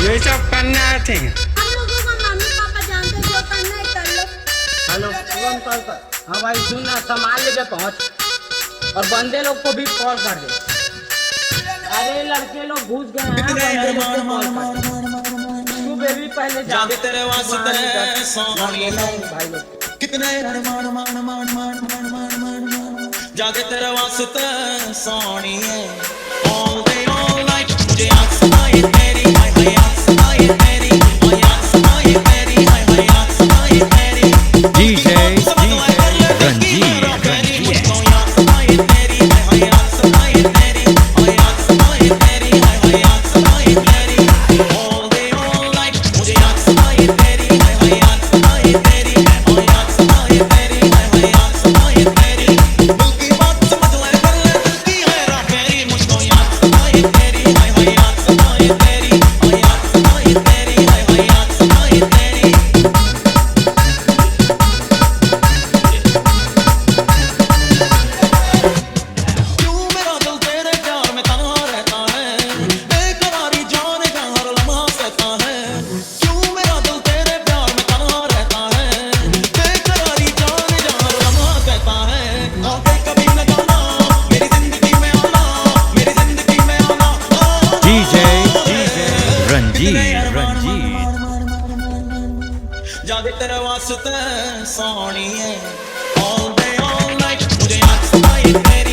ये सब करना थे। हम लोगों का मम्मी पापा जानते जो करना है कर लो। हेलो तुरंत कॉल कर। हाँ भाई सुन ना, सामान लेके पहुंच और बंदे लोग को भी कॉल कर दे। अरे लड़के लोग घुस गए हैं, बंदे लोग को कॉल कर दे। तू बेबी पहले जा तेरे वास्ते सोनी भाई लोग कितने जागे तेरे वास्ते सोनी है all day all night मुझे याद सताए तेरी हाय हाय याद सताए तेरी हाय याद सताए तेरी हाय हाय याद सताए तेरी DJ Ranjit मुझको याद सताए तेरी हाय हाय याद सताए तेरी हाय याद सताए तेरी हाय हाय याद सताए तेरी all day all night मुझे याद सताए तेरी हाय हाय याद सताए तेरी हाय याद सताए तेरी हाय हाय याद सताए तेरी दिल की बात समझ ले कर ले दिल की हैरा फेरी मुझको याद सताए तेरी हाय हाय याद सताए तेरी हाय याद सताए तेरी हाय हाय याद सताए तेरी क्यों मेरा दिल तेरे प्यार में तन्हा रहता है बेकरारी जाने का हर लम्हा सहता है क्यों मेरा दिल तेरे प्यार में तन्हा रहता है बेकरारी जाने का हर लम्हा सहता है आके कभी न जाना मेरी जिंदगी में आना मेरी जिंदगी में आना DJ Ranjit जागे तेरे वास्ते सोनी है all day all night मुझे याद सताए तेरी